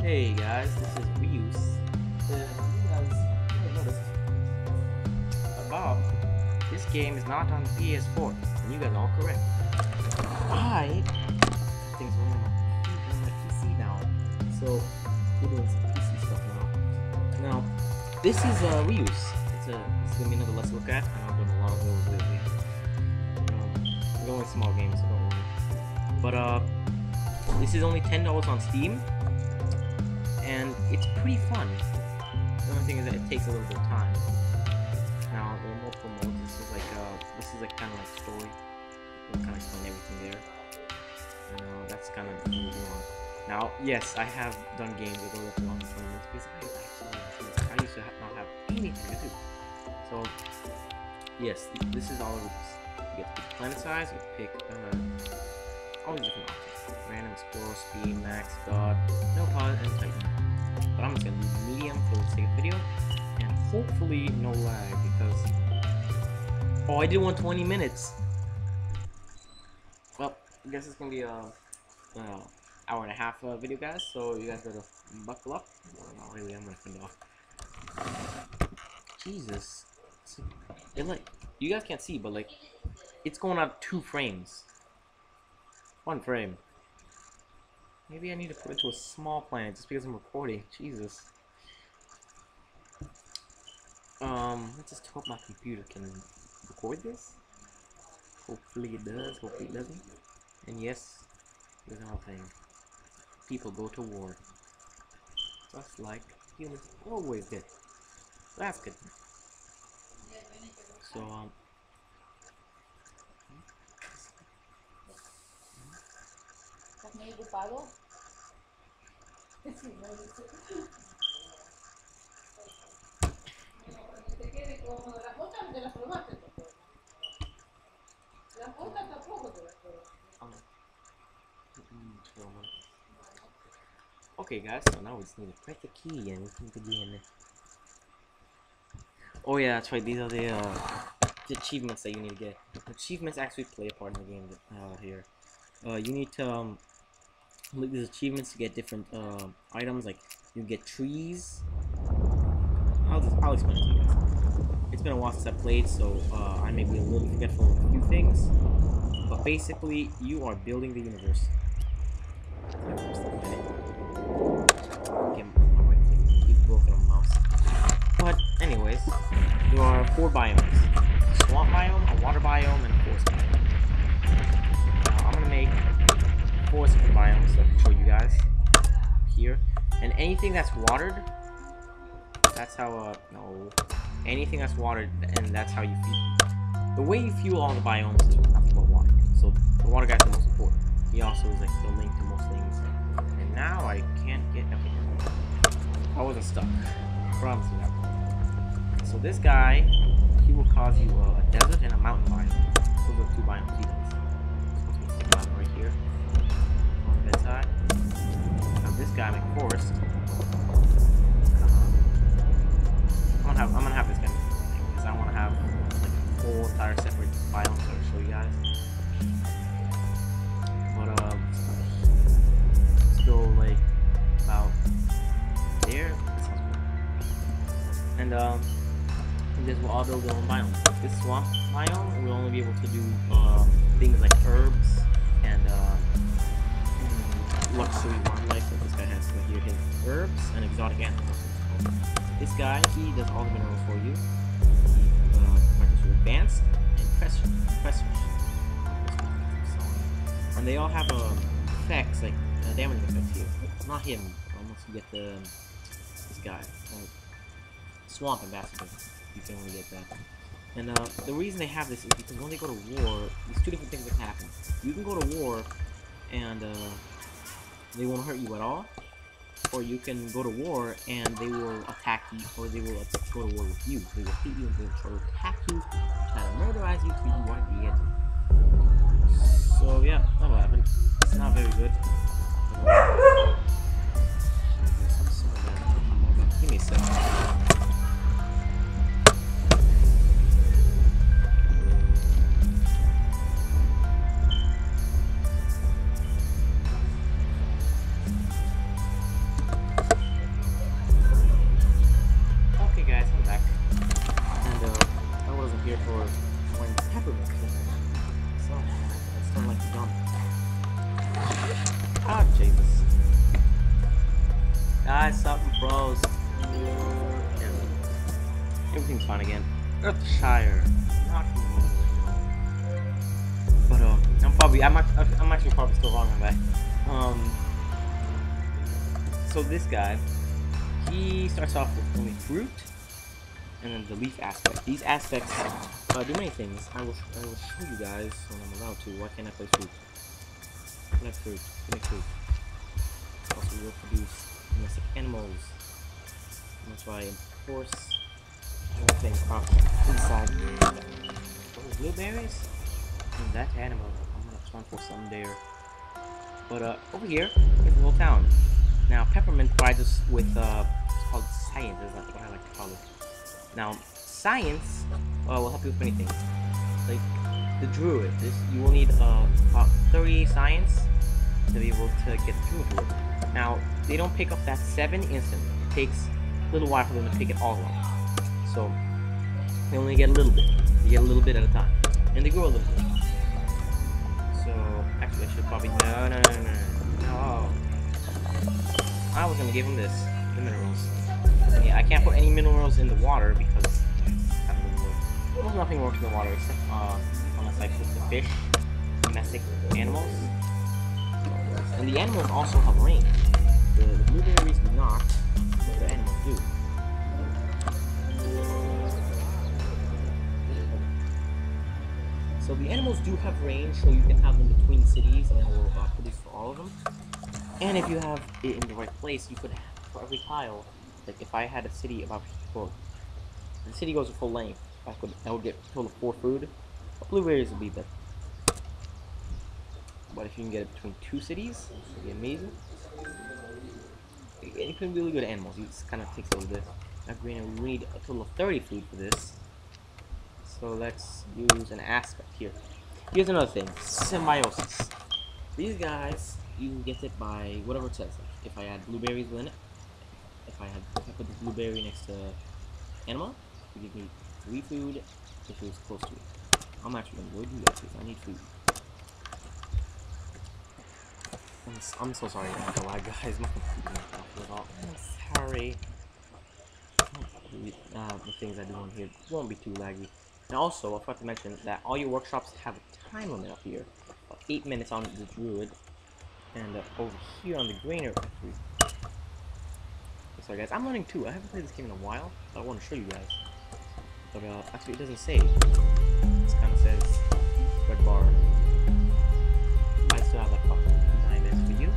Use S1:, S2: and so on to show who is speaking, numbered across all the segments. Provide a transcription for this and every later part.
S1: Hey guys, this is reus. You guys may notice about this game is not on PS4, and you guys are all correct. I things running on my PC now, so we're doing some PC stuff now. Now, this is reus. It's gonna be another let's look at. I know I've done a lot of those lately. They're only small games, so don't worry. But this is only $10 on Steam. And it's pretty fun. The only thing is that it takes a little bit of time. Now there are multiple modes. This is like kind of like story. We'll kind of explain everything there. And that's kind of moving on. Now, yes, I have done games that go up to 20 minutes because I used to not have anything to do. So yes, this is all of this. You get to pick planet size. You pick all these different options: random, explore, speed, max, god, no pause, and titan. But I'm just gonna do medium for the sake of video, and hopefully no lag because I did 120 minutes. Well, I guess it's gonna be a hour and a half video, guys. So you guys better buckle up. Not really, I'm gonna finish off. Jesus, it like you guys can't see, but like it's going out 2 frames. 1 frame. Maybe I need to put it to a small planet just because I'm recording. Jesus. Let's just hope my computer can record this. Hopefully it does. Hopefully it doesn't. And yes, here's another thing. People go to war. Just like humans always did. That's good. So
S2: ¿Estás muy ocupado? Sí, no dice. Te quede cómodo. Las botas no te las probaste. Las botas tampoco te las probaste.
S1: Okay, guys, so now we just need to press the key and we can begin. Oh yeah, that's right. These are the achievements that you need to get. Achievements actually play a part in the game here. You need to look these achievements to get different items. Like you get trees. I'll explain it to you guys. It's been a while since I played, so I may be a little forgetful of a few things. But basically, you are building the universe. He's broken on mouse. But anyways, there are 4 biomes: a swamp biome, a water biome, and a forest biome. Now I'm gonna make 4 different biomes so I can show you guys here. And anything that's watered, that's how anything that's watered, and that's how you fuel. The way you fuel all the biomes is nothing but water. So the water guy's the most important. He also is like the link to most things. And now I can't get everything. I wasn't stuck. I promise you that. So this guy, he will cause you a desert and a mountain biome. Those are 2 biomes he does. Supposed to be a bottom right here on the bedside. Now this guy make forest. I'm gonna have this guy because I want to have like a whole entire separate biome so I'll show you guys. But let's go like about there. That sounds good. And this will all build their own biomes. This swamp biome will only be able to do things like herbs and luxury wildlife that this guy has. So here his herbs and exotic animals. This guy, he does all the minerals for you. He markets you advanced and pressures. And they all have effects, like damage effects here. Not him, unless you get this guy. Swamp Ambassador. You can only get that. And the reason they have this is because when they go to war, there's 2 different things that can happen. You can go to war and they won't hurt you at all. Or you can go to war and they will attack you, or they will go to war with you. They will hit you and they will try to attack you, try to murderize you till you are dead. So yeah, that'll happen. It's not very good. Give me a second. Try something, pros. Yeah. Everything's fine again. Earthshire. Not but I'm actually probably still wrong on that. So this guy, he starts off with only fruit, and then the leaf aspect. These aspects do many things. I will show you guys when I'm allowed to. Why can't I play fruit? Not fruit. Give me fruit. Also, we will produce domestic animals. And that's why, of course, everything up inside. Oh, blueberries? And that animal. I'm gonna try for some there. But over here, here's the whole town. Now, peppermint provides us with it's called science. Is that what I like to call it? Now, science will help you with many things. Like the druid, you will need about 30 science to be able to get through to it. Now, they don't pick up that 7 instantly. It takes a little while for them to pick it all up. So, they only get a little bit. They get a little bit at a time. And they grow a little bit. So, actually, I should probably... No. I was gonna give him this. The minerals. And yeah, I can't put any minerals in the water because... There's nothing works in the water except unless I put the fish, domestic animals. And the animals also have range. The blueberries do not, but the animals do. So the animals do have range, so you can have them between cities and it will produce for all of them. And if you have it in the right place, you could have for every tile. Like if I had a city about the city goes to full length, I would get a total of 4 food. But blueberries would be better. But if you can get it between 2 cities, it would be amazing. You can really good animals. It just kind of takes a little bit. Now, greener, we need a total of 30 food for this. So let's use an aspect here. Here's another thing: symbiosis. These guys, you can get it by whatever it says. Like if I add blueberries in it, if I put this blueberry next to animal, it give me 3 food if it was close to it. I'm actually gonna go do that because I need food. I'm so sorry about the lag, guys. My computer's not working at all. I'm sorry. The things I do on here won't be too laggy. And also, I forgot to mention that all your workshops have a time limit up here. 8 minutes on the druid, and over here on the grainer. Sorry guys, I'm learning too. I haven't played this game in a while, but I want to show you guys. But actually, it doesn't say. It kind of says red bar. I still have like 9 minutes for you,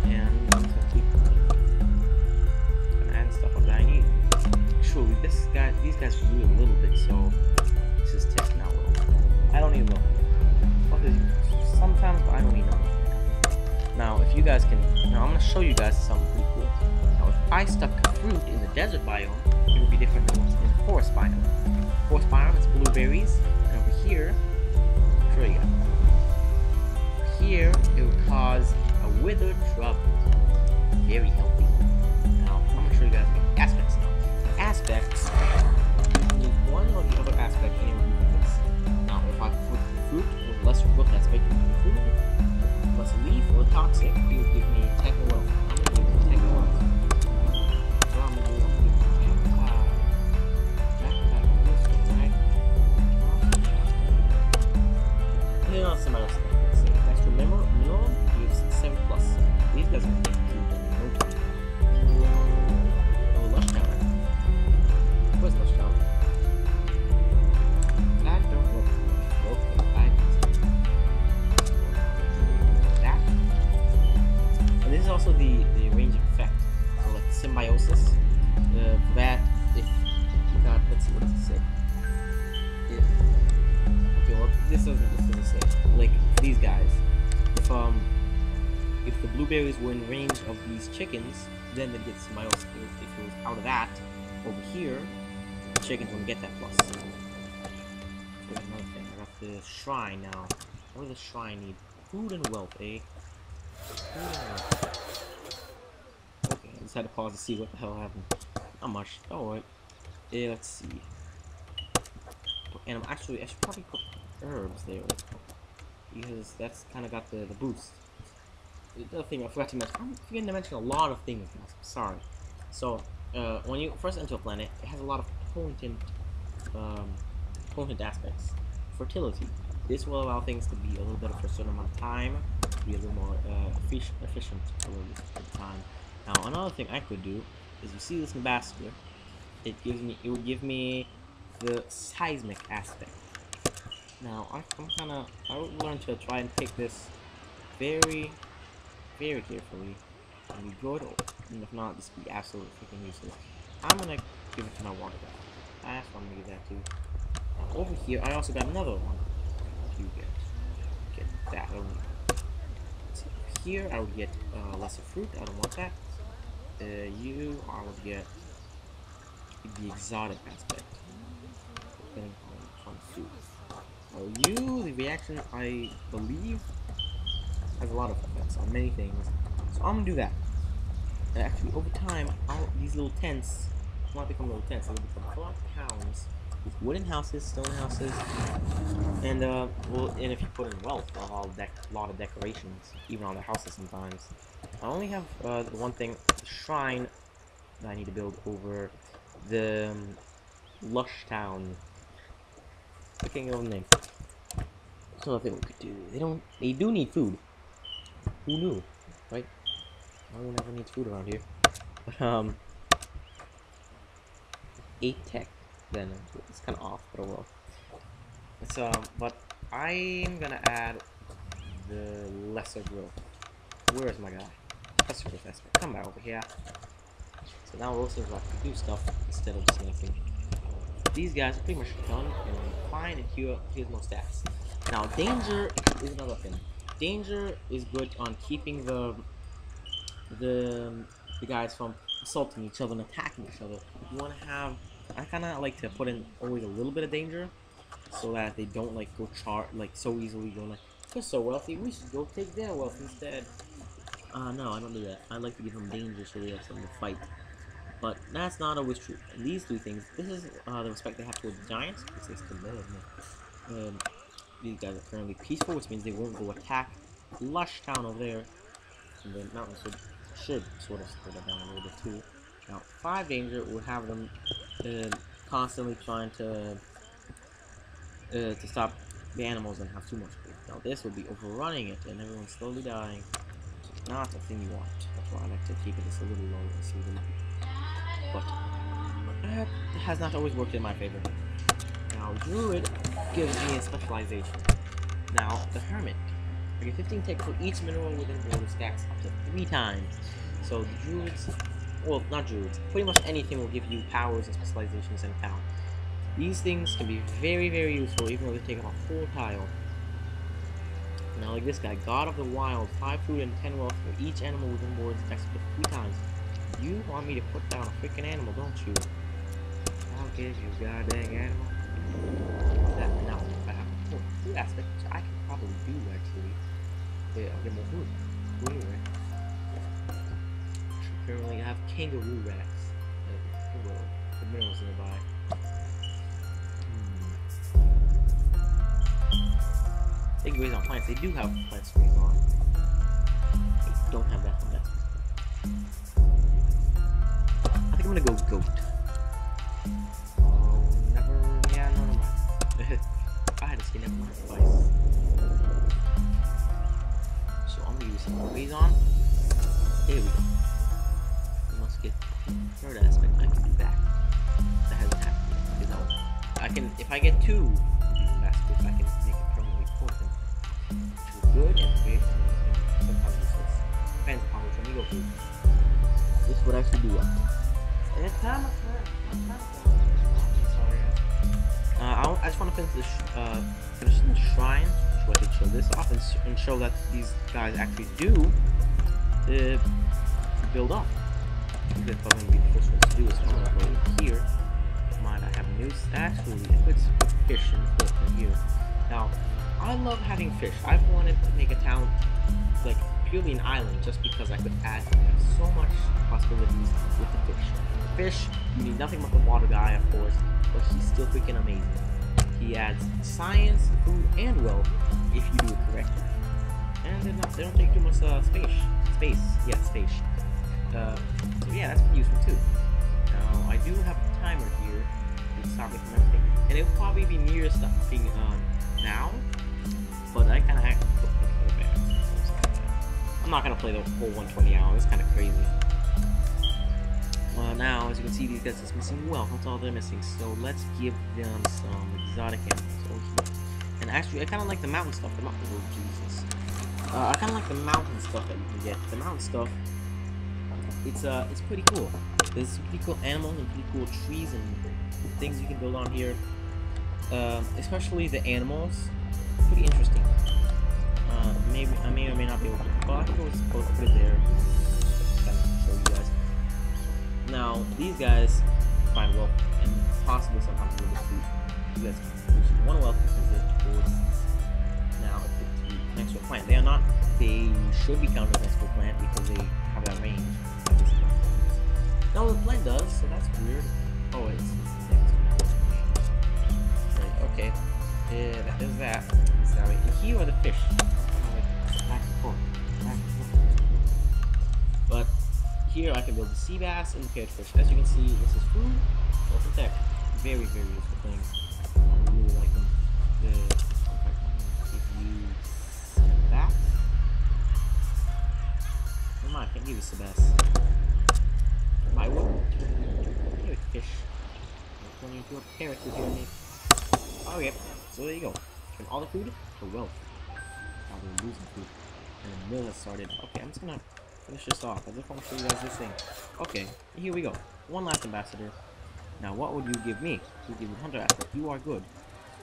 S1: and I'm just gonna keep adding stuff up that I need. Actually, these guys grew a little bit, so this is testing out well. I don't need milk. Sometimes, but I don't need no milk. Now, if you guys can, now I'm gonna show you guys something pretty cool. Now, if I stuck fruit in the desert biome, it would be different than what's in the forest biome. Forest biome is blueberries, and over here, I'll show you guys. Here, it would cause a withered shrub. Very healthy. Now, I'm gonna show you guys the aspects now. Aspects, you need one or the other aspect, and it would be like this. Now, if I put fruit with less growth aspect, food, plus leaf or toxic, it would give me techno wealth. I'm gonna give it techno wealth. So I'm gonna do somebody else. Extra mineral gives 7 plus. These guys are going to get food in no time. Oh, lush tower. Where's lush tower? That don't look good. Okay, that. And this is also the range effect. So like symbiosis. For that, if you got, let's see, what does it say? Okay, well, this doesn't say. Like these guys, if the blueberries were in range of these chickens, then they'd get symbiosis. If it was out of that, over here, the chickens wouldn't get that plus. So there's another thing. I got the shrine now. What does the shrine need? Food and wealth, eh? Food and wealth. Okay, I just had to pause to see what the hell happened. Not much. Oh, wait. Let's see. And I should probably put herbs there, because that's kind of got the boost. the other thing I forgot to mention. I'm forgetting to mention a lot of things. Sorry. So, when you first enter a planet, it has a lot of um, potent aspects. Fertility. This will allow things to be a little better for a certain amount of time, be a little more efficient for a little bit of time. Now, another thing I could do is, you see this ambassador, it would give me the seismic aspect. Now, I would learn to try and pick this very, very carefully, and be good, and if not, just be absolutely freaking useless. I'm gonna give it to my water guy. That's what I'm gonna give that to. Now, over here, I also got another one. What do you get that. I don't need that. So here, I would get lesser fruit. I don't want that. I would get the exotic aspect, depending on food. The reaction, I believe, has a lot of effects on many things. So I'm gonna do that. And actually, over time, these little tents will not become little tents. They'll become a lot of towns with wooden houses, stone houses, and and if you put in wealth, they'll have a lot of decorations, even on their houses sometimes. I only have the one thing, the shrine that I need to build over the lush town. I can't get over the name. So I think we could do. They do need food. Who knew, right? No one ever needs food around here. But 8 tech. Then it's kind of off, but oh well. But I'm gonna add the lesser growth. Where is my guy? Lesser growth aspect. Come back over here. So now we'll also have to do stuff instead of just making. These guys are pretty much done and fine, and here's more stats. Now, danger is another thing. Danger is good on keeping the guys from assaulting each other and attacking each other. You want to have, I kind of like to put in always a little bit of danger, so that they don't like go so easily go like, they're so wealthy, we should go take their wealth instead. No, I don't do that. I like to give them danger so they have something to fight. But that's not always true. And these 3 things, this is the respect they have towards the giants, because they still live. These guys are currently peaceful, which means they won't go attack lush town over there. And the mountains should sort of slow that down a little bit too. Now, 5 danger will have them constantly trying to stop the animals and have too much food. Now, this will be overrunning it, and everyone's slowly dying. It's not a thing you want. That's why I like to keep it just a little low and see them. But that has not always worked in my favor. Now, Druid gives me a specialization. Now, the Hermit. I get 15 tech for each mineral within border stacks up to 3 times. So the Druids, well, not Druids, pretty much anything will give you powers and specializations in a town. These things can be very, very useful, even though they take up a whole tile. Now, like this guy, God of the Wild, 5 food and 10 wealth for each animal within border stacks up to 3 times. You want me to put down a freaking animal, don't you? I'll give you a goddamn animal. That now, I have a food aspect, which I can probably do actually. Yeah, I'll get more food. Anyway. Currently, I have kangaroo rats. The minerals nearby. They graze on plants. They do have plants to graze on. They don't have that one. That's I think I'm gonna go goat. Oh, yeah, no, mind. I had to say never mind twice. So I'm gonna use some graze on. There we go. We must get third aspect. I can do that. That hasn't happened yet. Because I can, if I get 2 of these baskets, I can make it permanently potent. Which is good and great and sometimes useless. Depends on which one you go through. This would actually do well. It's time I just want to finish the shrine, so I can show this off and show that these guys actually do build up. That's probably going to be the first one to do is I'm going to go here. Mind, I have news. Actually, if it's fish in here. Now, I love having fish. I've wanted to make a town like purely an island just because I could add so much possibilities with the fish. The fish, you need nothing but the water guy, of course, but he's still freaking amazing. He adds science, food, and wealth if you do it correctly. and they don't take too much space. Yeah, space. So yeah, that's useful too. Now I do have a timer here to stop me from everything, and it'll probably be near stopping now. But I kind of have to put it back. I'm not gonna play the whole 120 hours. It's kind of crazy. Now, as you can see, these guys are missing wealth. That's all they're missing. So let's give them some exotic animals over here. And actually, I kind of like the mountain stuff. The mountain, oh Jesus. I kind of like the mountain stuff that you can get. The mountain stuff, it's pretty cool. There's some pretty cool animals and pretty cool trees and things you can build on here. Especially the animals, pretty interesting. Maybe I may or may not be able to. Well, I think I was supposed to put it there. Kind of show you guys. Now, these guys find wealth and possibly sometimes a little bit food. You guys produce one wealth because they're towards now it's next to a plant. They are not. They should be counted as next to a plant because they have that range. No, the plant does, so that's weird. Oh, it's next to right, okay. Yeah, that is that. Sorry. And here are the fish. Back and forth. Back and forth. But here I can build the sea bass and the parrot fish. As you can see, this is food. Well, protect. Very, very useful things. I really like them. If you that. Come on, I can't give you Sebastian. I will. Parrot fish. I'm turning into a parrot if you need. Okay, so there you go. Turn all the food to wealth. Now we're losing food. And the mill has started. Okay, I'm just gonna finish this off. I just want to show you guys this thing. Okay, here we go. One last ambassador. Now, what would you give me? You give me Hunter aspect. You are good.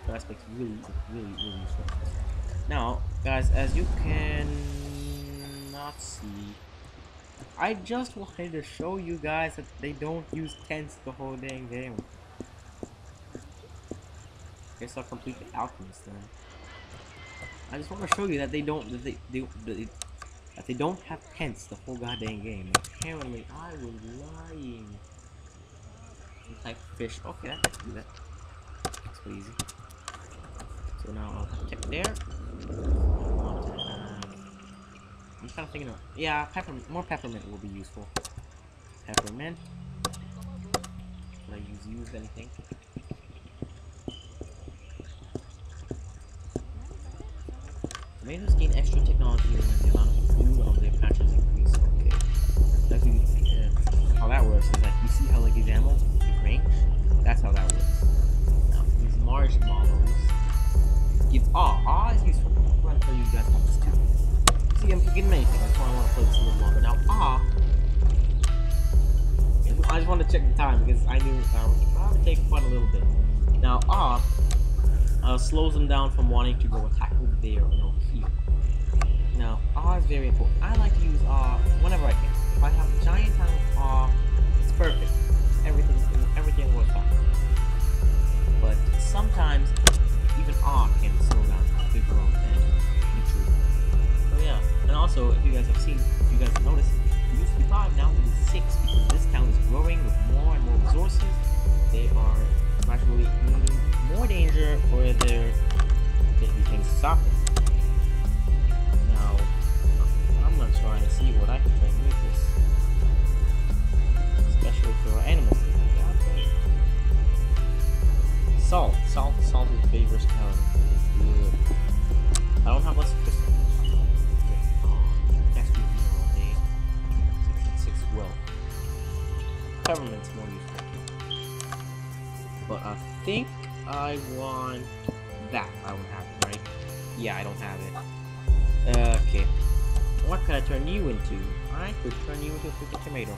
S1: That aspect's really, really, really useful. Now, guys, as you can not see, I just wanted to show you guys that they don't use tents the whole dang game. Guess I'll complete the alchemist then. I just want to show you that they don't that they don't have tents the whole goddamn game. Apparently, I was lying. Type fish. Okay, I can do that. It's so easy. So now I'll have to check there. I'm kind of thinking of, yeah, more peppermint will be useful. Peppermint. Can I use anything? Tomatoes gain extra technology when the amount of food on their patches increase. Okay. How that works is that you see how like these animals give range? That's how that works. Now these marshmallows give awe is useful. I'm going to tell you guys about this too. See, I'm forgetting anything. That's why I want to play this a little longer. Now I just want to check the time because I knew that would probably take quite a little bit. Now slows them down from wanting to go attack over there and over here. Now, is very important. I like to use whenever I can. If I have a giant time of it's perfect. Everything works out. But sometimes even can slow down big growth and be true. So yeah. And also, if you guys have noticed, it used to be 5, now it is 6 because this town is growing with more and more resources. They are gradually needing more danger for their things to stop them. Now, I'm gonna try and see what I can transmute this. Especially for animals. Salt is very versatile. I don't have less crystal. Next week all day. 6 well. Peppermint's more useful. But I think I want that. I don't have it, right? Yeah, I don't have it. Okay. What could I turn you into? I could turn you into a freaking tomato.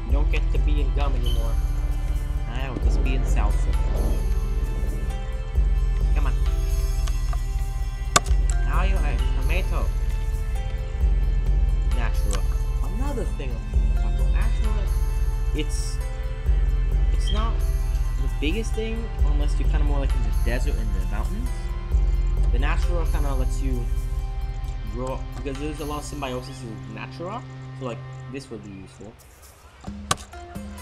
S1: You don't get to be in gum anymore. I will just be in salsa. Come on. Now you have tomato. Natural. Another thing about natural, it's not the biggest thing unless you're kind of more like in the desert and the mountains. The natural kind of lets you grow up because there's a lot of symbiosis in natura. So like this would be useful.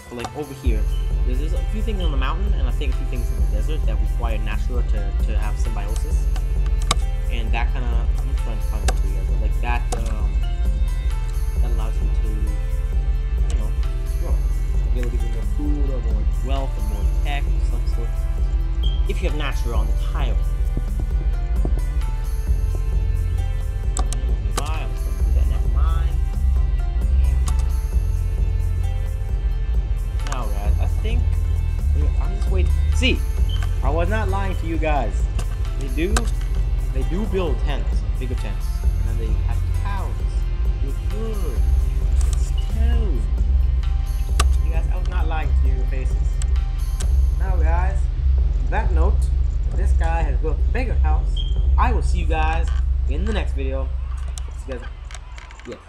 S1: But like over here, there's a few things on the mountain and I think a few things in the desert that require natura to have symbiosis. and that kind of I'm trying to find it together. Like that that allows you to, you know, grow. Be able to give you more food or more wealth or more tech of some sort. If you have natural on the tile. Now guys, I think I'm just waiting. See, I was not lying to you guys. They do build tents, bigger tents, and then they have cows with wood. It's town. You guys, I was not lying to your faces. Now guys, on that note, this guy has built a bigger house. I will see you guys in the next video. See you guys. Yes.